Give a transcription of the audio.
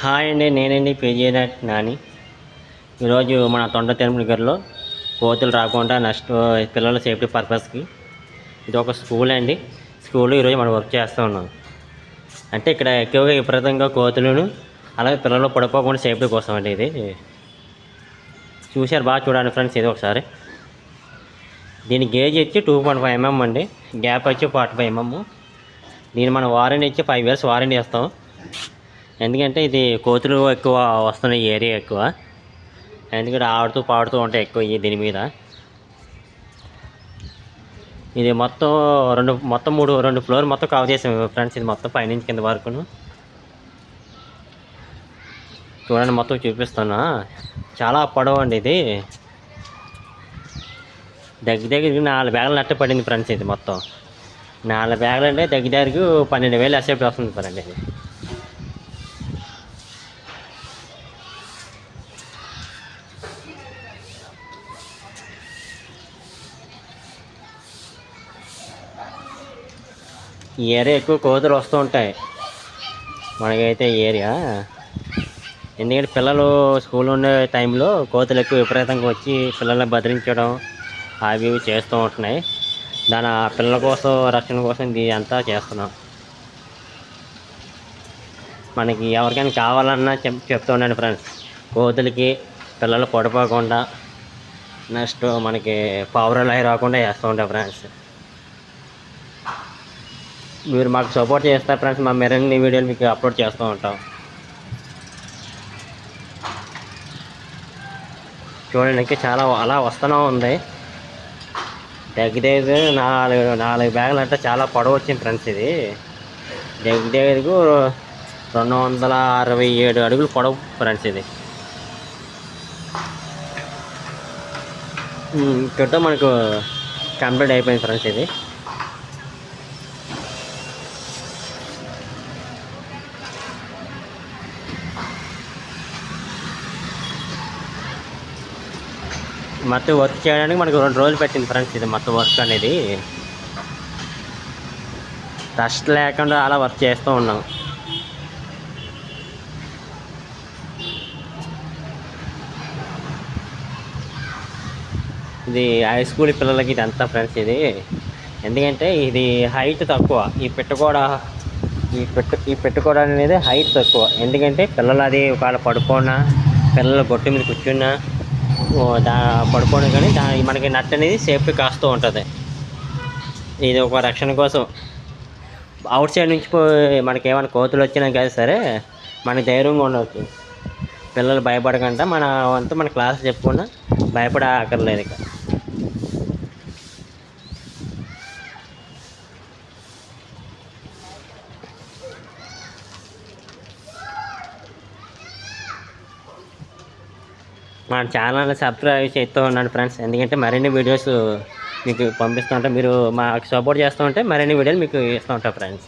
Hi అండి, నేనండి PG Nani. ఈరోజు మన తొండ తిరుమలగిరిలో కోతులు రాకుండా పిల్లల సేఫ్టీ పర్పస్కి ఇది ఒక స్కూల్ అండి. స్కూల్లో ఈరోజు మనం వర్క్ చేస్తూ ఉన్నాం. అంటే ఇక్కడ ఎక్కువగా విపరీతంగా కోతులను అలాగే పిల్లలు పడిపోకుండా సేఫ్టీ కోసం అండి. ఇది చూశారు, బాగా చూడండి ఫ్రెండ్స్. ఇది ఒకసారి దీని గేజ్ వచ్చి 2.5 mm అండి, గ్యాప్ వచ్చి 45 mm. దీన్ని మనం వారంటీ ఇచ్చి 5 years వారంటీ ఇస్తాం. ఎందుకంటే ఇది కోతులు ఎక్కువ వస్తున్నాయి, ఏరియా ఎక్కువ, ఎందుకంటే ఆడుతూ పాడుతూ ఉంటాయి ఎక్కువ దీని మీద. ఇది మొత్తం రెండు ఫ్లోర్ మొత్తం కవర్ చేసాం ఫ్రెండ్స్. ఇది మొత్తం పైనుంచి కింద వరకును చూడండి, మొత్తం చూపిస్తున్నా. చాలా పొడవు అండి. ఇది దగ్గర 4 బ్యాగులు నట్ట పడింది ఫ్రెండ్స్. ఇది మొత్తం 4 బ్యాగులు అంటే దగ్గరికి 12,000 అసెప్ట్ వస్తుంది ఫ్రెండ్. ఇది ఈ ఏరియా ఎక్కువ కోతులు వస్తూ ఉంటాయి మనకైతే ఈ ఏరియా. ఎందుకంటే పిల్లలు స్కూల్ ఉండే టైంలో కోతులు ఎక్కువ విపరీతంగా వచ్చి పిల్లల్ని బెదిరించడం అవి ఇవి చేస్తూ ఉంటున్నాయి. పిల్లల కోసం, రక్షణ కోసం ఇది అంతా చేస్తున్నాం. మనకి ఎవరికైనా కావాలన్నా చెప్తూ ఉండండి ఫ్రెండ్స్. కోతులకి పిల్లలు పడిపోకుండా, నెక్స్ట్ మనకి పావురాలు అవి రాకుండా చేస్తూ ఉంటాం ఫ్రెండ్స్. మీరు మాకు సపోర్ట్ చేస్తారు ఫ్రెండ్స్. మా మరిన్ని వీడియోలు మీకు అప్లోడ్ చేస్తూ ఉంటాం. చూడండి, ఇంకా చాలా అలా వస్తూనే ఉంది. దగ్గర 4 బ్యాగులు అంటే చాలా పొడవు వచ్చింది ఫ్రెండ్స్. ఇది దగ్గరకు 267 అడుగులు పొడవు ఫ్రెండ్స్. ఇది ఇక్కడితో మనకు కంప్లీట్ అయిపోయింది ఫ్రెండ్స్. ఇది మొత్తం వర్క్ చేయడానికి మనకు 2 రోజులు పెట్టింది ఫ్రెండ్స్. ఇది మొత్తం వర్క్ అనేది డస్ట్ లేకుండా అలా వర్క్ చేస్తూ ఉన్నాం. ఇది హై స్కూల్ పిల్లలకి ఇది అంతా ఫ్రెండ్స్. ఇది ఎందుకంటే ఇది హైట్ తక్కువ. ఈ పెట్టుకోవడం అనేది హైట్ తక్కువ. ఎందుకంటే పిల్లలు అది ఒకవేళ పడుకోనా, పిల్లలు గొట్టు మీద కూర్చున్నా పడుకోవడం, కానీ మనకి నట్ అనేది సేఫ్టీ కాస్తూ ఉంటుంది. ఇది ఒక రక్షణ కోసం. అవుట్ సైడ్ నుంచి మనకి ఏమైనా కోతులు వచ్చినా కానీ సరే మనకి ధైర్యంగా ఉండవచ్చు. పిల్లలు భయపడకుండా మన వంతు మన క్లాస్ చెప్పుకున్నా భయపడే ఆకర్లేదు. ఇక మన ఛానల్ని సబ్స్క్రైబ్ చేస్తూ ఉన్నాను ఫ్రెండ్స్. ఎందుకంటే మరిన్ని వీడియోస్ మీకు పంపిస్తూ ఉంటాం. మీరు మాకు సపోర్ట్ చేస్తూ ఉంటే మరిన్ని వీడియోలు మీకు ఇస్తూ ఉంటాం ఫ్రెండ్స్.